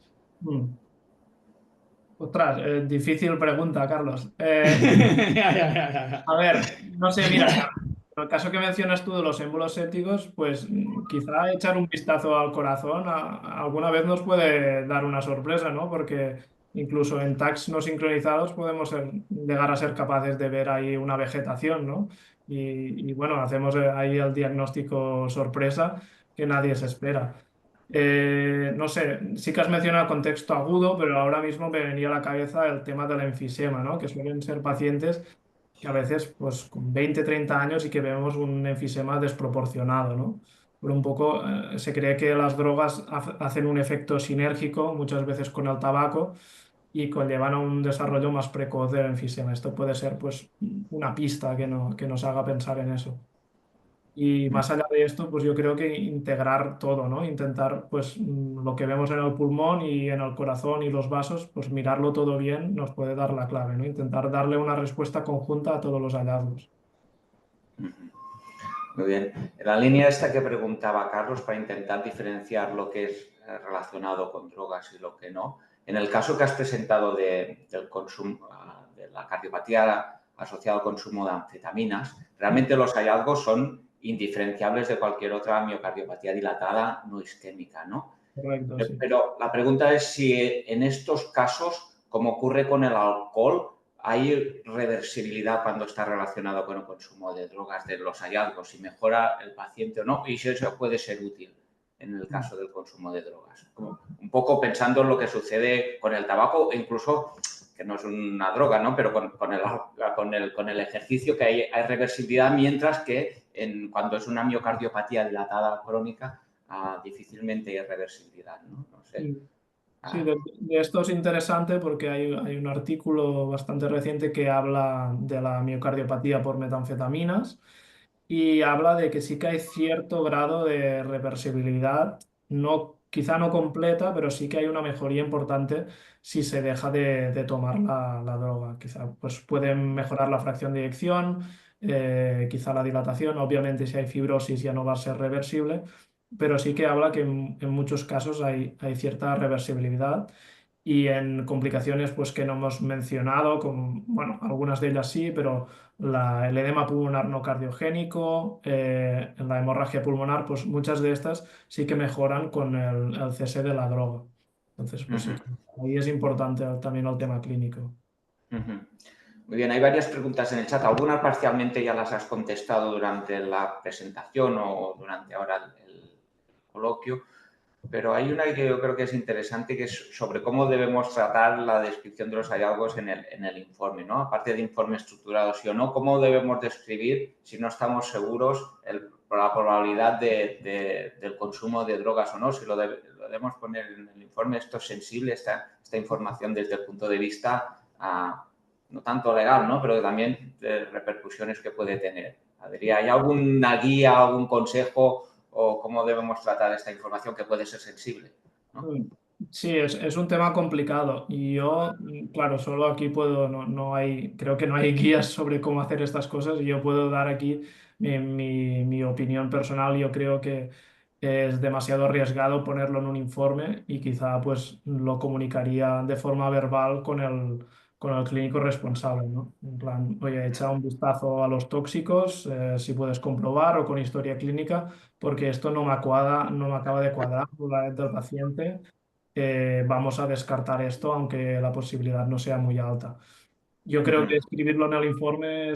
Ostras, difícil pregunta, Carlos. Ya, ya, ya, ya. A ver, no sé, mira, en el caso que mencionas tú de los émbolos sépticos, pues quizá echar un vistazo al corazón alguna vez nos puede dar una sorpresa, ¿no? Porque incluso en TACs no sincronizados podemos llegar a ser capaces de ver ahí una vegetación, ¿no? Y bueno, hacemos ahí el diagnóstico sorpresa que nadie se espera. No sé, sí que has mencionado el contexto agudo, pero ahora mismo me venía a la cabeza el tema del enfisema, ¿no? Que suelen ser pacientes que a veces, pues con 20, 30 años y que vemos un enfisema desproporcionado, ¿no? Pero un poco se cree que las drogas hacen un efecto sinérgico muchas veces con el tabaco y conllevan a un desarrollo más precoz del enfisema. Esto puede ser, pues, una pista que nos haga pensar en eso. Y más allá de esto, pues yo creo que integrar todo, ¿no? Intentar, pues, lo que vemos en el pulmón y en el corazón y los vasos, pues mirarlo todo bien nos puede dar la clave, ¿no? Intentar darle una respuesta conjunta a todos los hallazgos. Muy bien. En la línea esta que preguntaba Carlos, para intentar diferenciar lo que es relacionado con drogas y lo que no, en el caso que has presentado del consumo, de la cardiopatía asociada al consumo de anfetaminas, realmente los hallazgos son indiferenciables de cualquier otra miocardiopatía dilatada no isquémica, ¿no? Correcto, sí. Pero la pregunta es si en estos casos, como ocurre con el alcohol, ¿hay reversibilidad cuando está relacionado con el consumo de drogas, de los hallazgos, si mejora el paciente o no? Y si eso puede ser útil en el caso del consumo de drogas. Como un poco pensando en lo que sucede con el tabaco, incluso, que no es una droga, ¿no? Pero con el ejercicio, que hay reversibilidad, mientras que cuando es una miocardiopatía dilatada crónica, difícilmente hay reversibilidad, ¿no? No sé. Sí, de esto es interesante porque hay un artículo bastante reciente que habla de la miocardiopatía por metanfetaminas y habla de que sí que hay cierto grado de reversibilidad, quizá no completa, pero sí que hay una mejoría importante si se deja de tomar la droga. Quizá pues pueden mejorar la fracción de eyección, quizá la dilatación. Obviamente, si hay fibrosis ya no va a ser reversible, pero sí que habla que en muchos casos hay cierta reversibilidad. Y en complicaciones pues, que no hemos mencionado, bueno, algunas de ellas sí, pero el edema pulmonar no cardiogénico, la hemorragia pulmonar, pues muchas de estas sí que mejoran con el cese de la droga. Entonces, pues sí, ahí es importante también el tema clínico. Muy bien, hay varias preguntas en el chat. Algunas parcialmente ya las has contestado durante la presentación o durante ahora el coloquio. Pero hay una que yo creo que es interesante, que es sobre cómo debemos tratar la descripción de los hallazgos en el informe, ¿no? Aparte de informe estructurado, sí o no, cómo debemos describir, si no estamos seguros, la probabilidad del consumo de drogas o no, si lo debemos poner en el informe. Esto es sensible, esta información desde el punto de vista no tanto legal, ¿no? Pero también de repercusiones que puede tener. Adrià, ¿hay alguna guía, algún consejo o cómo debemos tratar esta información que puede ser sensible, ¿no? Sí, es un tema complicado y yo, claro, solo aquí creo que no hay guías sobre cómo hacer estas cosas y yo puedo dar aquí mi opinión personal. Yo creo que es demasiado arriesgado ponerlo en un informe y quizá pues lo comunicaría de forma verbal con el clínico responsable, ¿no? En plan, oye, echa un vistazo a los tóxicos, si puedes comprobar o con historia clínica, porque esto no me acaba de cuadrar con la del paciente. Vamos a descartar esto, aunque la posibilidad no sea muy alta. Yo creo que escribirlo en el informe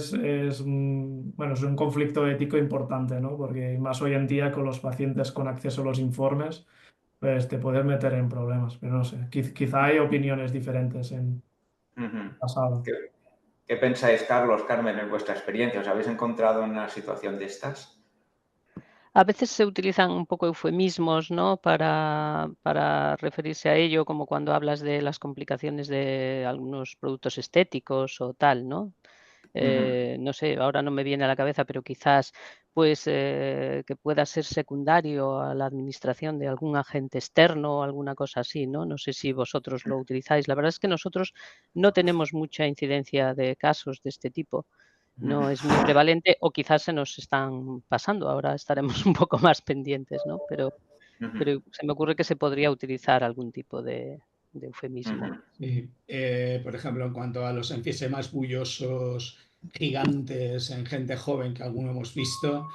bueno, es un conflicto ético importante, ¿no? Porque más hoy en día con los pacientes con acceso a los informes, pues te puedes meter en problemas, pero no sé, quizá hay opiniones diferentes en la sala. ¿Qué pensáis, Carlos, Carmen, en vuestra experiencia? ¿Os habéis encontrado en una situación de estas? A veces se utilizan un poco eufemismos, ¿no? para referirse a ello, como cuando hablas de las complicaciones de algunos productos estéticos o tal, ¿no? No sé, ahora no me viene a la cabeza, pero quizás pues que pueda ser secundario a la administración de algún agente externo o alguna cosa así, ¿no? No sé si vosotros lo utilizáis. La verdad es que nosotros no tenemos mucha incidencia de casos de este tipo. No es muy prevalente o quizás se nos están pasando. Ahora estaremos un poco más pendientes, ¿no? Pero se me ocurre que se podría utilizar algún tipo de eufemismo. Sí. Por ejemplo, en cuanto a los enfisemas bullosos gigantes en gente joven que alguno hemos visto,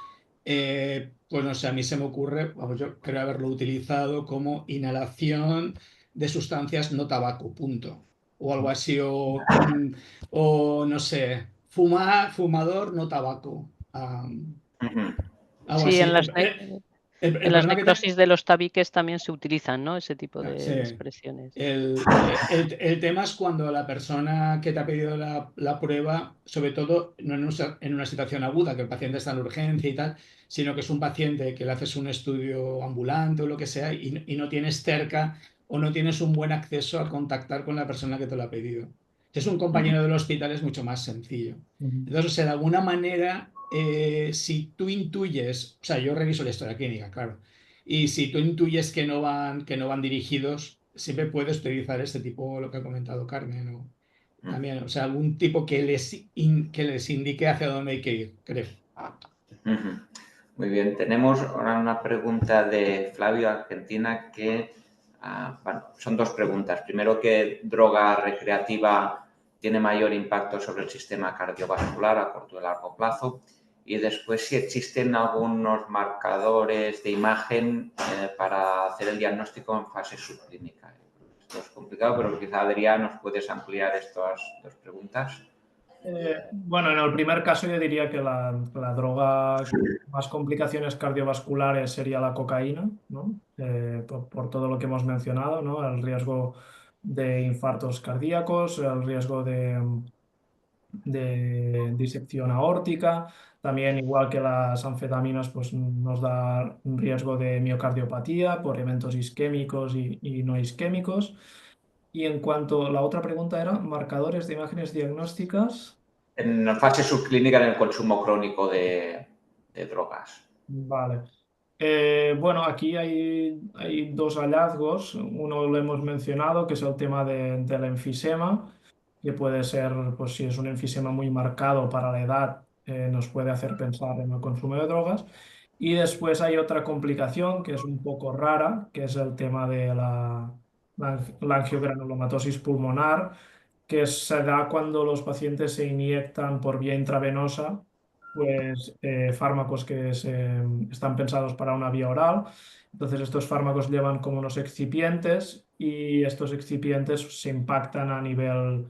pues no sé, a mí se me ocurre, vamos, yo creo haberlo utilizado como inhalación de sustancias no tabaco, punto. O algo así, o no sé, fumador no tabaco. Algo Sí, así. en las, El en las problema necrosis de los tabiques también se utilizan, ¿no? Ese tipo sí. de expresiones. El tema es cuando la persona que te ha pedido la prueba, sobre todo no en una situación aguda, que el paciente está en urgencia y tal, sino que es un paciente que le haces un estudio ambulante o lo que sea y no tienes cerca o no tienes un buen acceso a contactar con la persona que te lo ha pedido. Si es un compañero del hospital es mucho más sencillo. Entonces, o sea, de alguna manera, si tú intuyes, o sea, yo reviso la historia clínica, claro. Y si tú intuyes que no van dirigidos, siempre puedes utilizar este tipo, lo que ha comentado Carmen, o también, o sea, algún tipo que les indique hacia dónde hay que ir, creo. Muy bien, tenemos ahora una pregunta de Flavio, Argentina, que bueno, son dos preguntas. Primero, ¿qué droga recreativa tiene mayor impacto sobre el sistema cardiovascular a corto y largo plazo? Y después, si existen algunos marcadores de imagen para hacer el diagnóstico en fase subclínica. esto es complicado, pero quizá Adrián nos puedes ampliar estas dos preguntas. Bueno, en el primer caso yo diría que la droga con más complicaciones cardiovasculares sería la cocaína, ¿no? Por todo lo que hemos mencionado, ¿no? El riesgo de infartos cardíacos, el riesgo de disección aórtica, también igual que las anfetaminas, pues nos da un riesgo de miocardiopatía por eventos isquémicos y no isquémicos. Y en cuanto, la otra pregunta era marcadores de imágenes diagnósticas. En fase subclínica en el consumo crónico de drogas. Vale. Bueno, aquí hay dos hallazgos. Uno lo hemos mencionado, que es el tema del enfisema, que puede ser, pues si es un enfisema muy marcado para la edad, nos puede hacer pensar en el consumo de drogas. Y después hay otra complicación que es un poco rara, que es el tema de la angiogranulomatosis pulmonar, que se da cuando los pacientes se inyectan por vía intravenosa pues fármacos que están pensados para una vía oral. Entonces estos fármacos llevan como unos excipientes y estos excipientes se impactan a nivel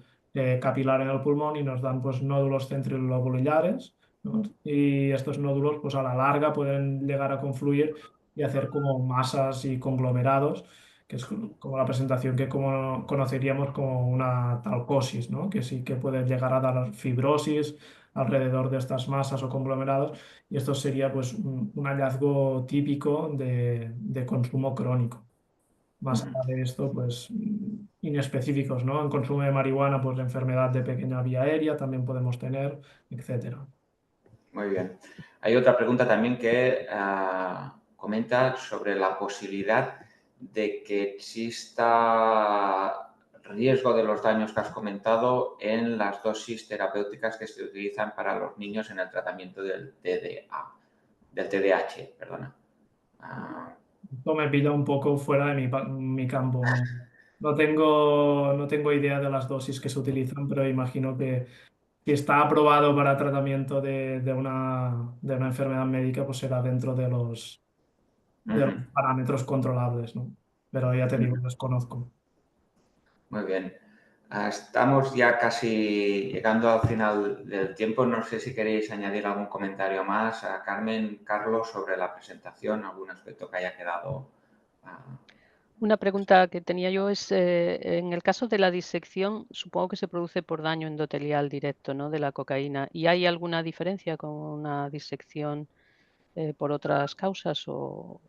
capilar en el pulmón y nos dan pues nódulos centrilobulares, ¿no? Y estos nódulos pues a la larga pueden llegar a confluir y hacer como masas y conglomerados, que es como la presentación que como conoceríamos como una talcosis, ¿no? Que sí que puede llegar a dar fibrosis alrededor de estas masas o conglomerados, y esto sería pues un hallazgo típico de consumo crónico. Más allá de esto, pues inespecíficos, ¿no? En consumo de marihuana, pues la enfermedad de pequeña vía aérea también podemos tener, etcétera. Muy bien. Hay otra pregunta también que comenta sobre la posibilidad de que exista riesgo de los daños que has comentado en las dosis terapéuticas que se utilizan para los niños en el tratamiento del TDAH, perdona. Esto me pilla un poco fuera de mi campo, ¿no? No tengo idea de las dosis que se utilizan, pero imagino que si está aprobado para tratamiento de una enfermedad médica, pues será dentro de los parámetros controlables, ¿no? Pero ya te digo, desconozco. Muy bien. Estamos ya casi llegando al final del tiempo. No sé si queréis añadir algún comentario más a Carmen, Carlos, sobre la presentación, algún aspecto que haya quedado. Una pregunta que tenía yo es, en el caso de la disección, supongo que se produce por daño endotelial directo, ¿no? De la cocaína. ¿Y hay alguna diferencia con una disección por otras causas o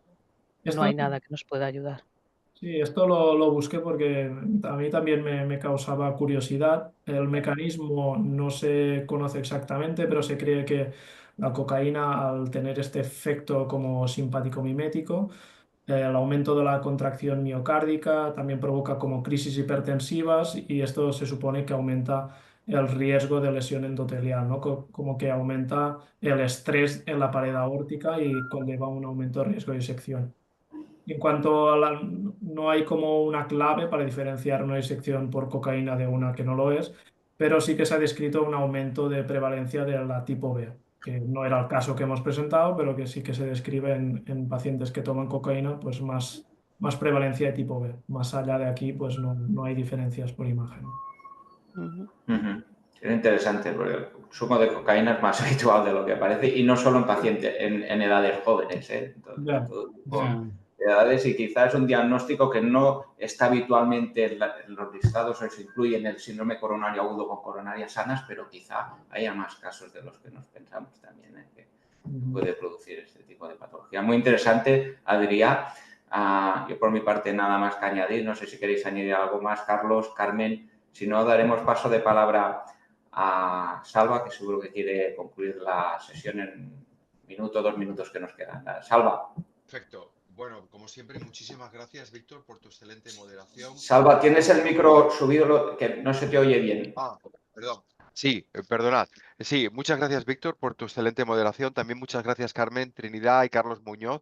no Esto, hay nada que nos pueda ayudar? sí, esto lo busqué porque a mí también me causaba curiosidad. El mecanismo no se conoce exactamente, pero se cree que la cocaína, al tener este efecto como simpático mimético, el aumento de la contracción miocárdica también provoca como crisis hipertensivas y esto se supone que aumenta el riesgo de lesión endotelial, ¿no? Como que aumenta el estrés en la pared aórtica y conlleva un aumento de riesgo de disección. En cuanto a no hay como una clave para diferenciar una disección por cocaína de una que no lo es, pero sí que se ha descrito un aumento de prevalencia de la tipo B, que no era el caso que hemos presentado, pero que sí que se describe en pacientes que toman cocaína, pues más prevalencia de tipo B. Más allá de aquí, pues no hay diferencias por imagen. Es interesante porque el consumo de cocaína es más habitual de lo que parece y no solo en pacientes, en edades jóvenes, Ya. todo tipo de edades, y quizás es un diagnóstico que no está habitualmente en los listados o se incluye en el síndrome coronario agudo con coronarias sanas, pero quizá haya más casos de los que nos pensamos también, que puede producir este tipo de patología. Muy interesante, Adrián. Yo por mi parte nada más que añadir, no sé si queréis añadir algo más, Carlos, Carmen. Si no, daremos paso de palabra a Salva, que seguro que quiere concluir la sesión en minuto, 2 minutos que nos quedan. Salva. Perfecto. Bueno, como siempre, muchísimas gracias, Víctor, por tu excelente moderación. Salva, tienes el micro subido, que no se te oye bien. Perdón. Sí, perdonad. Sí, muchas gracias, Víctor, por tu excelente moderación. También muchas gracias, Carmen, Trinidad y Carlos Muñoz.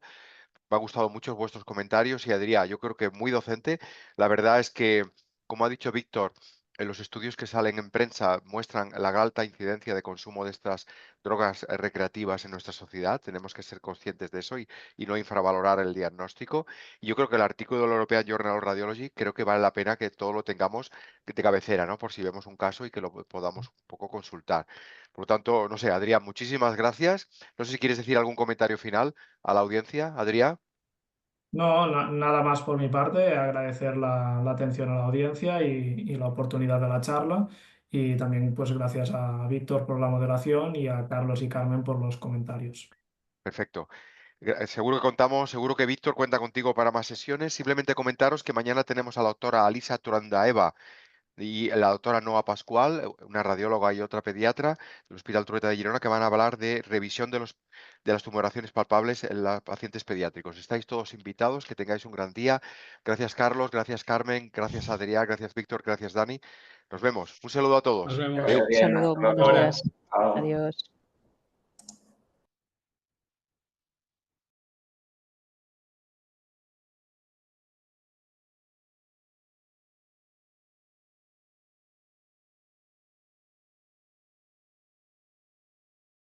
Me han gustado mucho vuestros comentarios y Adrián, yo creo que muy docente. La verdad es que, como ha dicho Víctor, los estudios que salen en prensa muestran la alta incidencia de consumo de estas drogas recreativas en nuestra sociedad. Tenemos que ser conscientes de eso y no infravalorar el diagnóstico. Y yo creo que el artículo del European Journal of Radiology creo que vale la pena que todo lo tengamos de cabecera, ¿no? Por si vemos un caso y que lo podamos un poco consultar. Por lo tanto, no sé, Adrián, muchísimas gracias. No sé si quieres decir algún comentario final a la audiencia, Adrián. No, nada más por mi parte, agradecer la atención a la audiencia y la oportunidad de la charla. Y también, pues, gracias a Víctor por la moderación y a Carlos y Carmen por los comentarios. Perfecto. Seguro que Víctor cuenta contigo para más sesiones. Simplemente comentaros que mañana tenemos a la doctora Alisa Turandaeva y la doctora Noa Pascual, una radióloga y otra pediatra del Hospital Trueta de Girona, que van a hablar de revisión de las tumoraciones palpables en los pacientes pediátricos. Estáis todos invitados, que tengáis un gran día. Gracias, Carlos, gracias, Carmen, gracias, Adrián, gracias, Víctor, gracias, Dani. Nos vemos. Un saludo a todos. Nos vemos. Adeu. Un saludo, buenos Ahora. días. Adiós.